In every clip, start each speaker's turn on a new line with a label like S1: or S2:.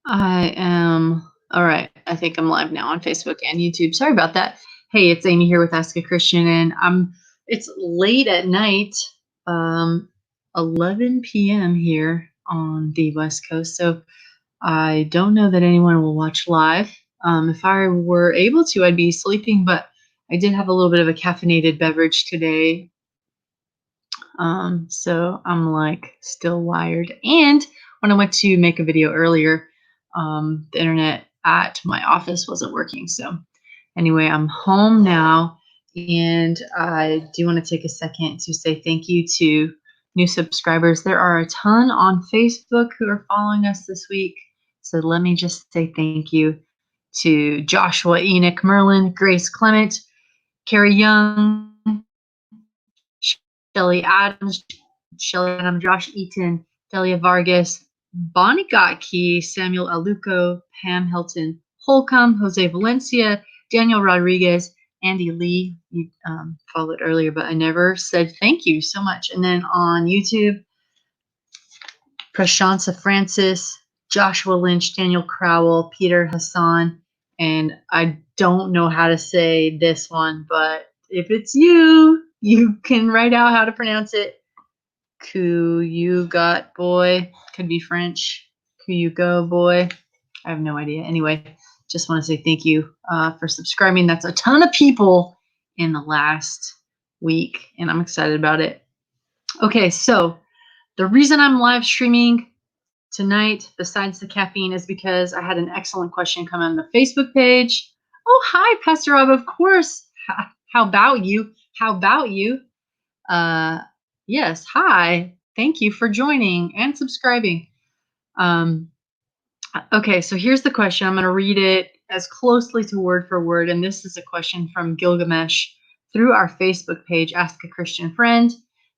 S1: I am all right. I think I'm live now on Facebook and YouTube. Sorry about that. Hey, it's Amy here with Ask a Christian, and it's late at night, um, 11 p.m. here on the West Coast. So I don't know that anyone will watch live. If I were able to, I'd be sleeping, but I did have a little bit of a caffeinated beverage today. So I'm like still wired. And when I went to make a video earlier, the internet at my office wasn't working. So anyway, I'm home now, and I do want to take a second to say thank you to new subscribers. There are a ton on Facebook who are following us this week. So let me just say thank you to Joshua, Enoch, Merlin, Grace Clement, Carrie Young, Shelly Adams, Josh Eaton, Delia Vargas, Bonnie Gottke, Samuel Aluko, Pam Hilton, Holcomb, Jose Valencia, Daniel Rodriguez, Andy Lee. You followed earlier, but I never said thank you so much. And then on YouTube, Prashansa Francis, Joshua Lynch, Daniel Crowell, Peter Hassan, and I don't know how to say this one, but if it's you, you can write out how to pronounce it. Got boy, could be French. Go boy. I have no idea. Anyway, just want to say thank you for subscribing. That's a ton of people in the last week, and I'm excited about it. Okay, so the reason I'm live streaming tonight, besides the caffeine, is because I had an excellent question come on the Facebook page. Oh, hi, Pastor Rob. Of course. How about you? How about you? Yes, hi. Thank you for joining and subscribing. Okay, so here's the question. I'm going to read it as closely to word for word. And this is a question from Gilgamesh through our Facebook page, Ask a Christian Friend.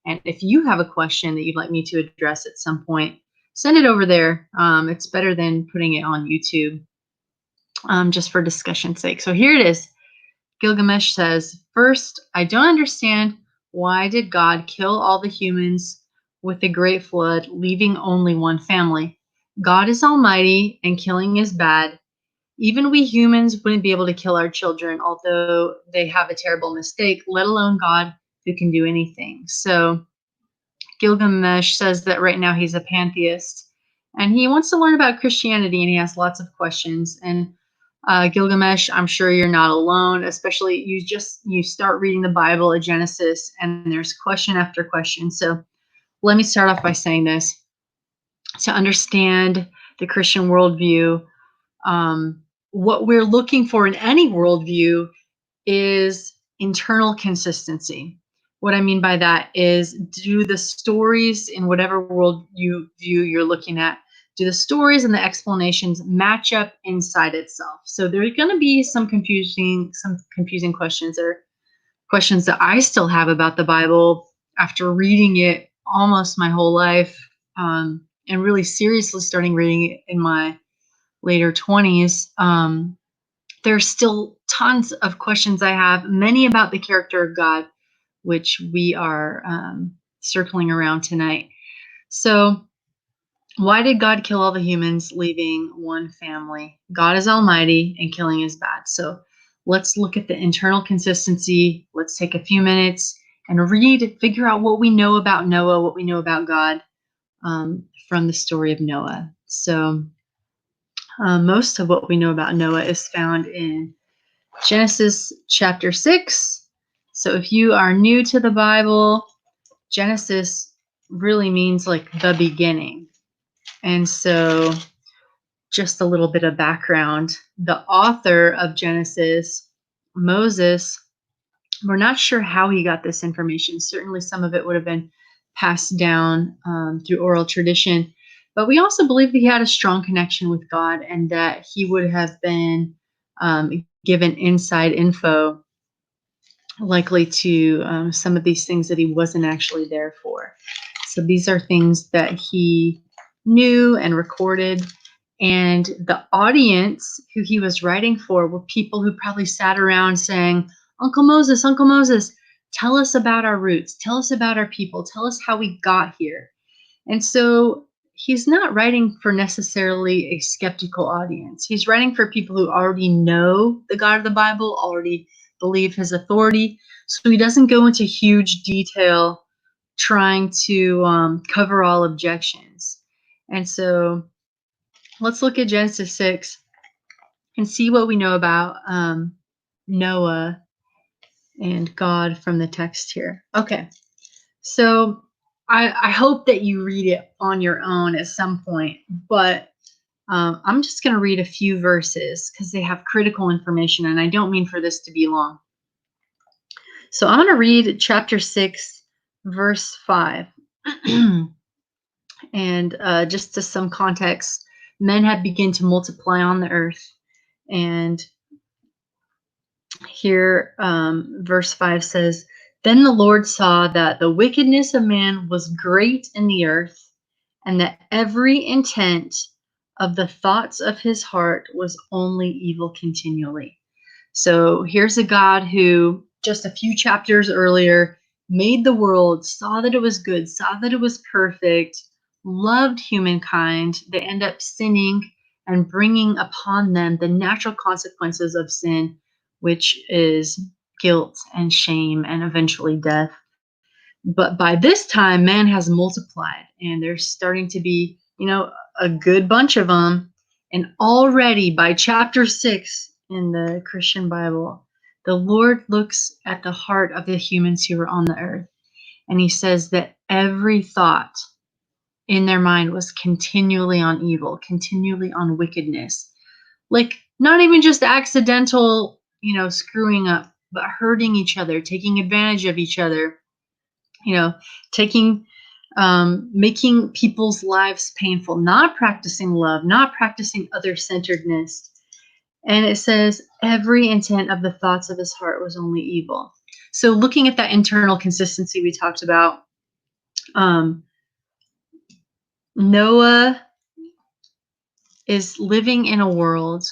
S1: And if you have a question that you'd like me to address at some point, send it over there. It's better than putting it on YouTube, just for discussion's sake. So here it is. Gilgamesh says, first, I don't understand, why did God kill all the humans with the great flood, leaving only one family? God is almighty and killing is bad. Even we humans wouldn't be able to kill our children, although they have a terrible mistake, let alone God who can do anything. So Gilgamesh says that right now he's a pantheist and he wants to learn about Christianity, and he has lots of questions. And Gilgamesh, I'm sure you're not alone, especially you start reading the Bible at Genesis and there's question after question. So let me start off by saying this. To understand the Christian worldview, what we're looking for in any worldview is internal consistency. What I mean by that is, do the stories in whatever worldview you're looking at, do the stories and the explanations match up inside itself? So there are going to be some confusing questions, or questions that I still have about the Bible after reading it almost my whole life, and really seriously starting reading it in my later 20s. There's still tons of questions I have, many about the character of God, which we are circling around tonight. So why did God kill all the humans, leaving one family? God is almighty and killing is bad. So let's look at the internal consistency. Let's take a few minutes and figure out what we know about Noah, what we know about God, from the story of Noah. So most of what we know about Noah is found in Genesis chapter 6. So if you are new to the Bible, Genesis really means like the beginning. And so just a little bit of background. The author of Genesis, Moses, we're not sure how he got this information. Certainly some of it would have been passed down through oral tradition. But we also believe that he had a strong connection with God, and that he would have been given inside info, likely to some of these things that he wasn't actually there for. So these are things that he knew and recorded. And the audience who he was writing for were people who probably sat around saying, Uncle Moses, tell us about our roots. Tell us about our people. Tell us how we got here. And so he's not writing for necessarily a skeptical audience. He's writing for people who already know the God of the Bible, already believe his authority. So he doesn't go into huge detail trying to cover all objections. And so let's look at Genesis 6 and see what we know about Noah and God from the text here. Okay, so I hope that you read it on your own at some point, but I'm just going to read a few verses because they have critical information, and I don't mean for this to be long. So I'm going to read chapter 6, verse 5. And just to some context, men had begun to multiply on the earth. And here, verse 5 says, "Then the Lord saw that the wickedness of man was great in the earth, and that every intent of the thoughts of his heart was only evil continually." So here's a God who, just a few chapters earlier, made the world, saw that it was good, saw that it was perfect, loved humankind. They end up sinning and bringing upon them the natural consequences of sin, which is guilt and shame and eventually death. But by this time, man has multiplied, and there's starting to be, a good bunch of them. And already by chapter 6 in the Christian Bible, the Lord looks at the heart of the humans who are on the earth, and he says that every thought in their mind was continually on evil, continually on wickedness. Like, not even just accidental, screwing up, but hurting each other, taking advantage of each other, taking making people's lives painful, not practicing love, not practicing other-centeredness. And it says every intent of the thoughts of his heart was only evil. So looking at that internal consistency we talked about, Noah is living in a world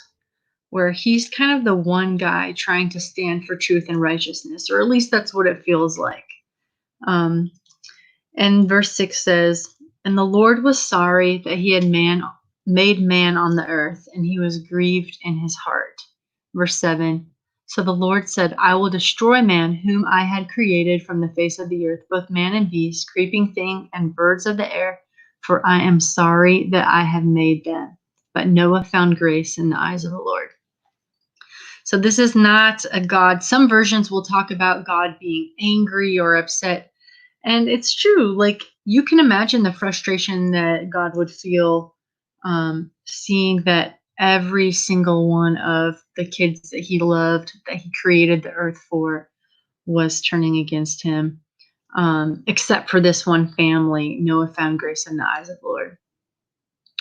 S1: where he's kind of the one guy trying to stand for truth and righteousness, or at least that's what it feels like. And verse 6 says, "And the Lord was sorry that he had made man on the earth, and he was grieved in his heart." Verse 7, "So the Lord said, I will destroy man whom I had created from the face of the earth, both man and beast, creeping thing, and birds of the air, for I am sorry that I have made them. But Noah found grace in the eyes of the Lord." So this is not a God. Some versions will talk about God being angry or upset. And it's true. Like, you can imagine the frustration that God would feel seeing that every single one of the kids that he loved, that he created the earth for, was turning against him. Except for this one family, Noah found grace in the eyes of the Lord.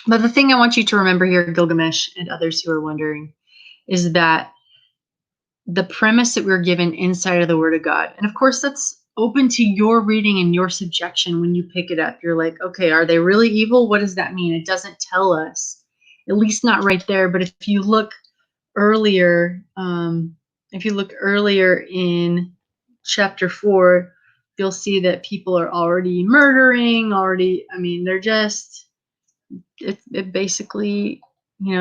S1: But the thing I want you to remember here, Gilgamesh and others who are wondering, is that the premise that we're given inside of the Word of God, and of course that's open to your reading and your subjection. When you pick it up, you're like, okay, are they really evil? What does that mean? It doesn't tell us, at least not right there. But if you look earlier, in chapter 4, you'll see that people are already murdering, they're just, it basically,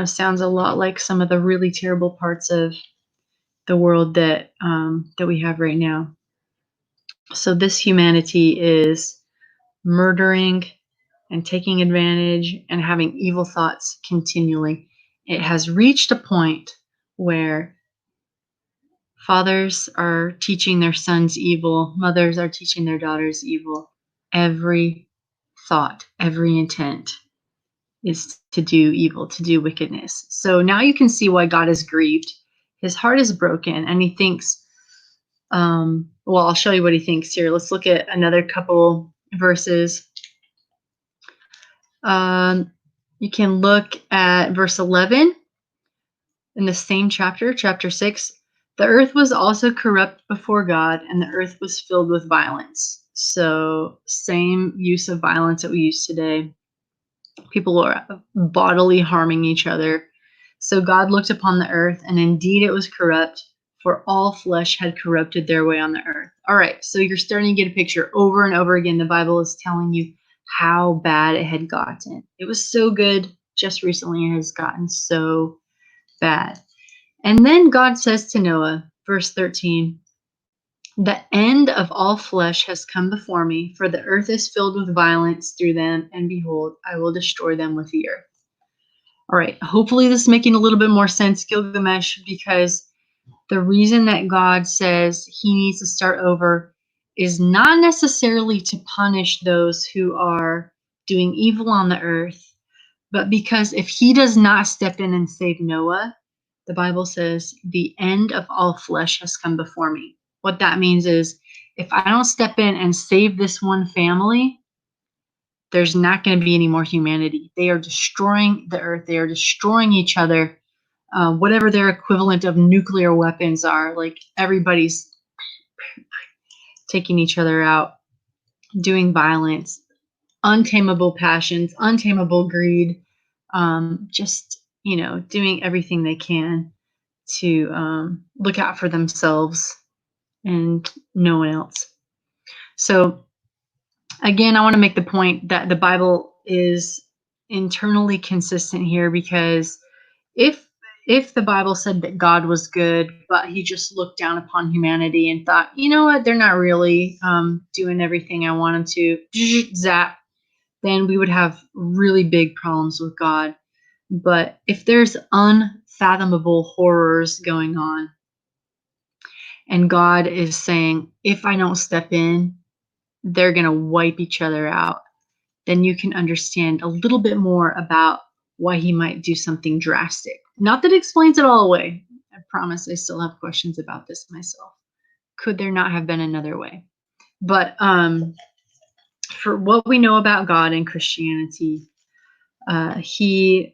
S1: sounds a lot like some of the really terrible parts of the world that we have right now. So this humanity is murdering and taking advantage and having evil thoughts continually. It has reached a point where fathers are teaching their sons evil, mothers are teaching their daughters evil. Every thought, every intent is to do evil, to do wickedness. So now you can see why God is grieved. His heart is broken, and he thinks, I'll show you what he thinks here. Let's look at another couple verses. You can look at verse 11 in the same chapter, chapter 6. "The earth was also corrupt before God, and the earth was filled with violence." So same use of violence that we use today. People are bodily harming each other. "So God looked upon the earth, and indeed it was corrupt, for all flesh had corrupted their way on the earth." All right, so you're starting to get a picture over and over again. The Bible is telling you how bad it had gotten. It was so good just recently, it has gotten so bad. And then God says to Noah, verse 13, "The end of all flesh has come before me, for the earth is filled with violence through them, and behold, I will destroy them with the earth." All right, hopefully this is making a little bit more sense, Gilgamesh, because the reason that God says he needs to start over is not necessarily to punish those who are doing evil on the earth, but because if he does not step in and save Noah, the Bible says, "The end of all flesh has come before me." What that means is if I don't step in and save this one family, there's not going to be any more humanity. They are destroying the earth. They are destroying each other. Whatever their equivalent of nuclear weapons are, like everybody's taking each other out, doing violence, untamable passions, untamable greed, just, doing everything they can to look out for themselves and no one else. So again, I want to make the point that the Bible is internally consistent here, because if if the Bible said that God was good, but he just looked down upon humanity and thought, you know what, they're not really doing everything I want them to, zap, then we would have really big problems with God. But if there's unfathomable horrors going on, and God is saying, if I don't step in, they're going to wipe each other out, then you can understand a little bit more about why he might do something drastic. Not that it explains it all away. I promise I still have questions about this myself. Could there not have been another way? But for what we know about God and Christianity, the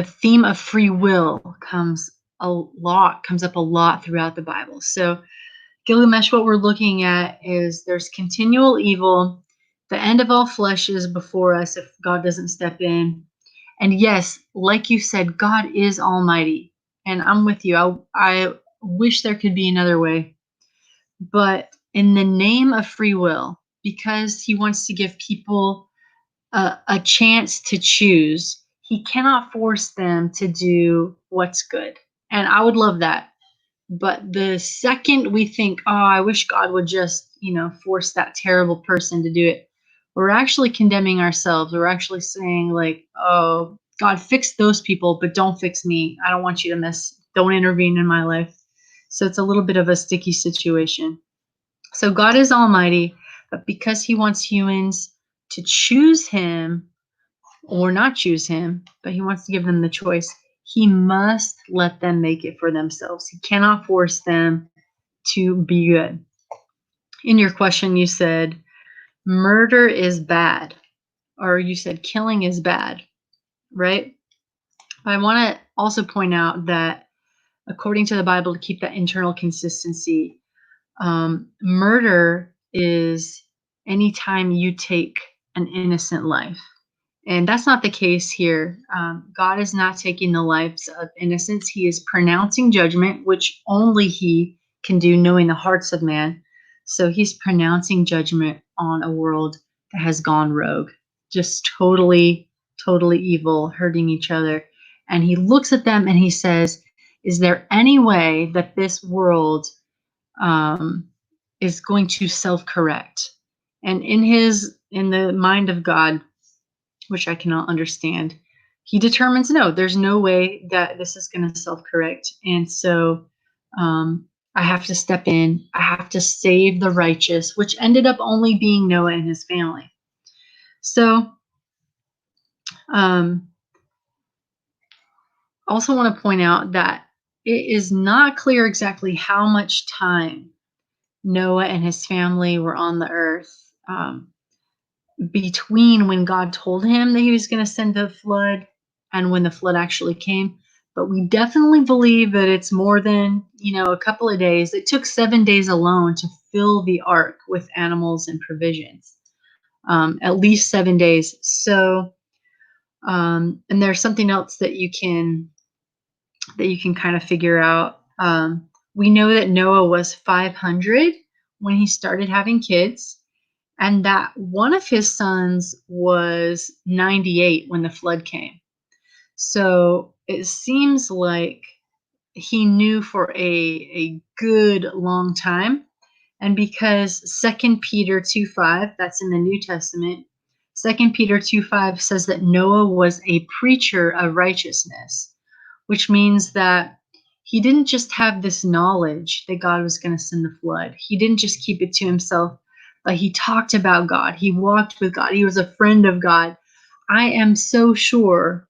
S1: theme of free will comes up a lot throughout the Bible. So Gilgamesh, what we're looking at is there's continual evil. The end of all flesh is before us if God doesn't step in. And yes, like you said, God is almighty. And I'm with you. I wish there could be another way. But in the name of free will, because he wants to give people a chance to choose, he cannot force them to do what's good. And I would love that. But the second we think, oh, I wish God would just, force that terrible person to do it, we're actually condemning ourselves. We're actually saying, like, oh, God, fix those people, but don't fix me. I don't want you to don't intervene in my life. So it's a little bit of a sticky situation. So God is almighty, but because he wants humans to choose him or not choose him, but he wants to give them the choice, he must let them make it for themselves. He cannot force them to be good. In your question, you said murder is bad, or you said killing is bad, right? I want to also point out that according to the Bible, to keep that internal consistency, murder is anytime you take an innocent life. And that's not the case here. God is not taking the lives of innocents. He is pronouncing judgment, which only he can do, knowing the hearts of man. So he's pronouncing judgment on a world that has gone rogue, just totally, totally evil, hurting each other. And he looks at them and he says, is there any way that this world is going to self-correct? And in the mind of God, which I cannot understand, he determines, no, there's no way that this is going to self-correct. And so I have to step in. I have to save the righteous, which ended up only being Noah and his family. So also want to point out that it is not clear exactly how much time Noah and his family were on the earth between when God told him that he was going to send the flood and when the flood actually came. But we definitely believe that it's more than, a couple of days. It took 7 days alone to fill the ark with animals and provisions, at least 7 days. So, and there's something else that you can kind of figure out. We know that Noah was 500 when he started having kids. and that one of his sons was 98 when the flood came. So it seems like he knew for a good long time. And because 2 Peter 2:5, that's in the New Testament, 2 Peter 2:5 says that Noah was a preacher of righteousness, which means that he didn't just have this knowledge that God was going to send the flood. He didn't just keep it to himself, but he talked about God. He walked with God. He was a friend of God. I am so sure,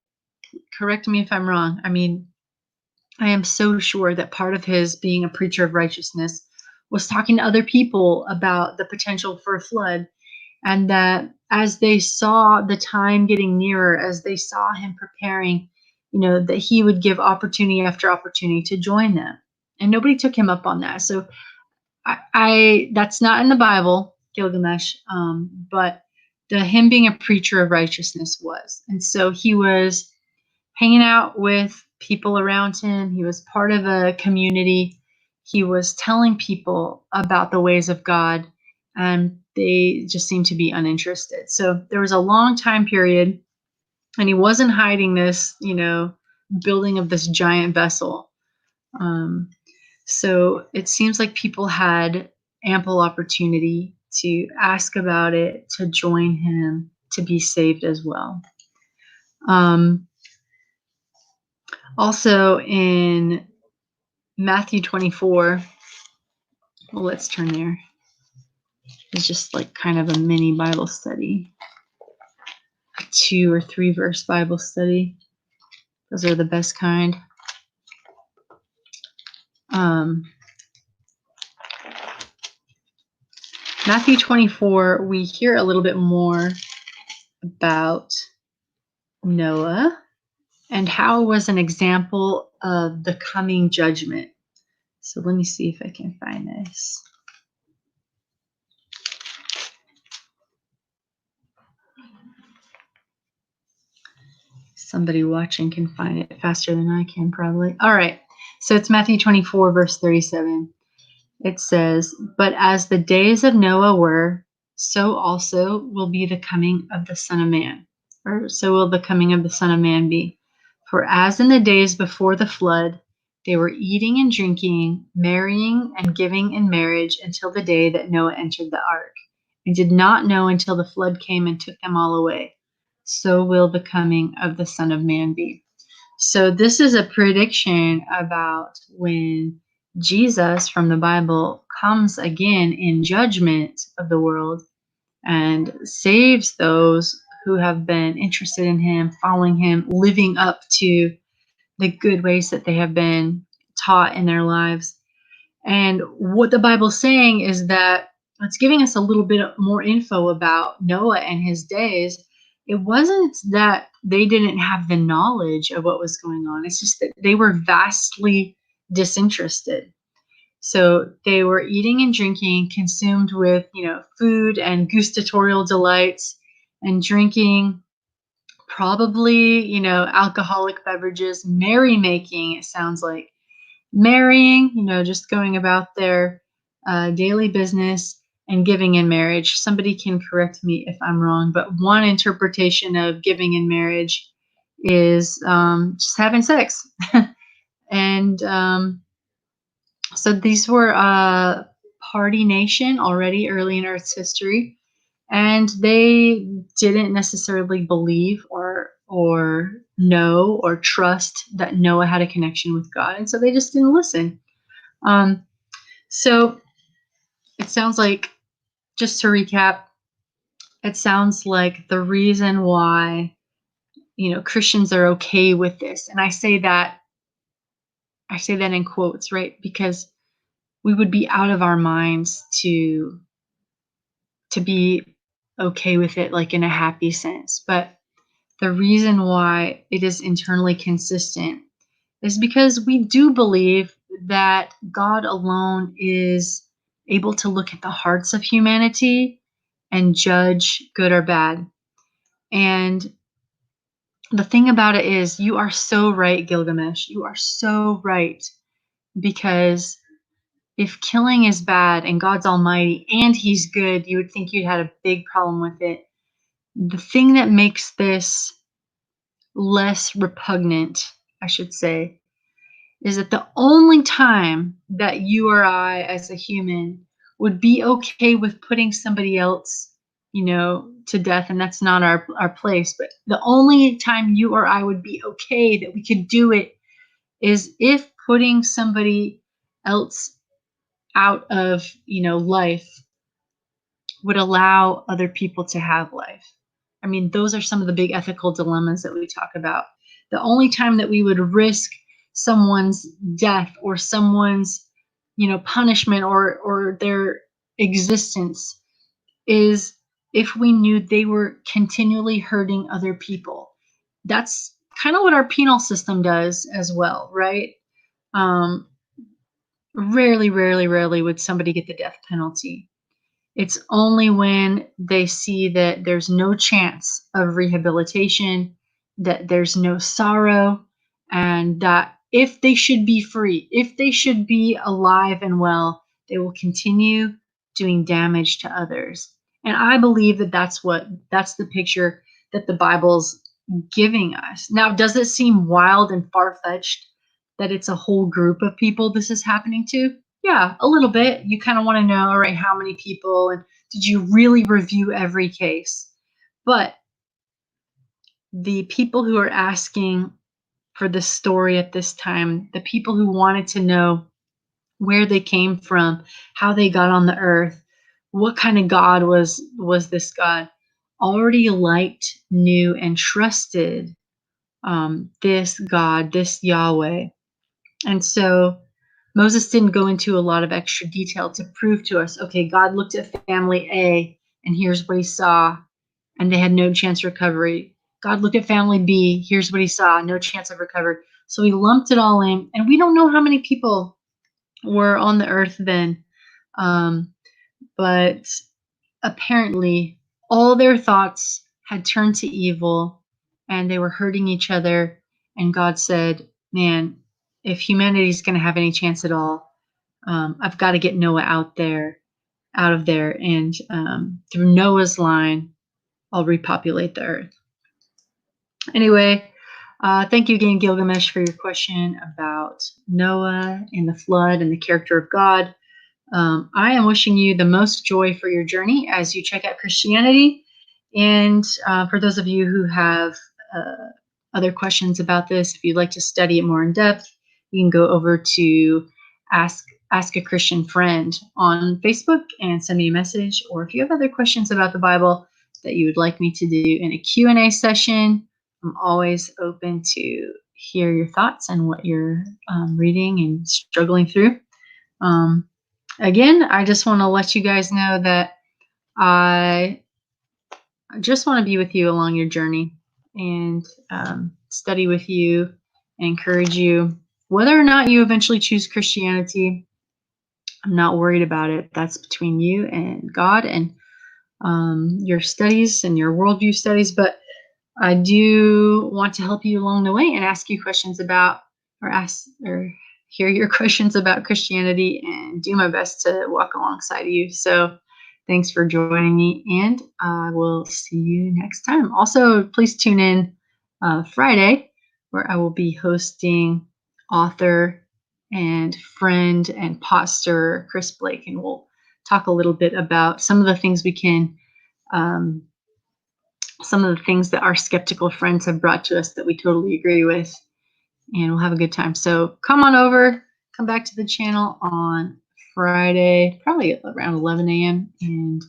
S1: correct me if I'm wrong. I am so sure that part of his being a preacher of righteousness was talking to other people about the potential for a flood, and that as they saw the time getting nearer, as they saw him preparing, that he would give opportunity after opportunity to join them. And nobody took him up on that. So I that's not in the Bible, Gilgamesh, but him being a preacher of righteousness was. And so he was hanging out with people around him. He was part of a community. He was telling people about the ways of God, and they just seemed to be uninterested. So there was a long time period, and he wasn't hiding this, building of this giant vessel. Um, so it seems like people had ample opportunity to ask about it, to join him, to be saved as well. Also in Matthew 24, well, let's turn there. It's just like kind of a mini Bible study, a 2 or 3 verse Bible study. Those are the best kind. Matthew 24, we hear a little bit more about Noah and how it was an example of the coming judgment. So let me see if I can find this. Somebody watching can find it faster than I can, probably. All right. So it's Matthew 24, verse 37. It says, "But as the days of Noah were, so also will be the coming of the Son of Man, or so will the coming of the Son of Man be. For as in the days before the flood, they were eating and drinking, marrying and giving in marriage until the day that Noah entered the ark, and did not know until the flood came and took them all away. So will the coming of the Son of Man be." So this is a prediction about when Jesus from the Bible comes again in judgment of the world and saves those who have been interested in him, following him, living up to the good ways that they have been taught in their lives. And what the Bible's saying is that it's giving us a little bit more info about Noah and his days. It wasn't that they didn't have the knowledge of what was going on. It's just that they were vastly disinterested. So they were eating and drinking, consumed with, food and gustatorial delights, and drinking probably, alcoholic beverages, merrymaking, it sounds like. Marrying, just going about their daily business, and giving in marriage. Somebody can correct me if I'm wrong, but one interpretation of giving in marriage is just having sex. And so these were a party nation already early in Earth's history, and they didn't necessarily believe or know or trust that Noah had a connection with God, and so they just didn't listen. So it sounds like, just to recap, it sounds like the reason why Christians are okay with this, and I say that in quotes, right? Because we would be out of our minds to be okay with it, like in a happy sense. But the reason why it is internally consistent is because we do believe that God alone is able to look at the hearts of humanity and judge good or bad. And the thing about it is, you are so right, Gilgamesh. You are so right, because if killing is bad and God's almighty and he's good, you would think you'd had a big problem with it. The thing that makes this less repugnant, I should say, is that the only time that you or I as a human would be okay with putting somebody else, to death, and that's not our place, but the only time you or I would be okay that we could do it is if putting somebody else out of, life would allow other people to have life. I mean, those are some of the big ethical dilemmas that we talk about. The only time that we would risk someone's death or someone's, punishment or their existence is if we knew they were continually hurting other people. That's kind of what our penal system does as well, right? Um, rarely would somebody get the death penalty. It's only when they see that there's no chance of rehabilitation, that there's no sorrow, and that if they should be free, if they should be alive and well, they will continue doing damage to others. And I believe that that's the picture that the Bible's giving us. Now, does it seem wild and far-fetched that it's a whole group of people this is happening to? Yeah, a little bit. You kind of want to know, all right, how many people, and did you really review every case? But the people who are asking for this story at this time, the people who wanted to know where they came from, how they got on the earth, what kind of God was this God, already liked, knew, and trusted this God, this Yahweh. And so Moses didn't go into a lot of extra detail to prove to us, okay, God looked at family A and here's what he saw, and they had no chance of recovery. God looked at family B, here's what he saw, no chance of recovery. So he lumped it all in, and we don't know how many people were on the earth then. But apparently all their thoughts had turned to evil and they were hurting each other. And God said, man, if humanity is going to have any chance at all, I've got to get Noah out of there. And through Noah's line, I'll repopulate the earth. Anyway, thank you again, Gilgamesh, for your question about Noah and the flood and the character of God. I am wishing you the most joy for your journey as you check out Christianity. And for those of you who have other questions about this, if you'd like to study it more in depth, you can go over to Ask a Christian Friend on Facebook and send me a message. Or if you have other questions about the Bible that you would like me to do in a Q&A session, I'm always open to hear your thoughts and what you're reading and struggling through. Again, I just want to let you guys know that I just want to be with you along your journey and study with you and encourage you. Whether or not you eventually choose Christianity, I'm not worried about it. That's between you and God and your studies and your worldview studies. But I do want to help you along the way and ask you questions about, or hear your questions about Christianity and do my best to walk alongside you. So thanks for joining me, and I will see you next time. Also, please tune in Friday, where I will be hosting author and friend and pastor Chris Blake, and we'll talk a little bit about some of the things some of the things that our skeptical friends have brought to us that we totally agree with, and we'll have a good time. So come on over, come back to the channel on Friday, probably around 11 a.m., and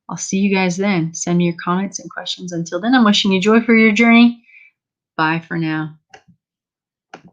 S1: I'll see you guys then. Send me your comments and questions. Until then, I'm wishing you joy for your journey. Bye for now.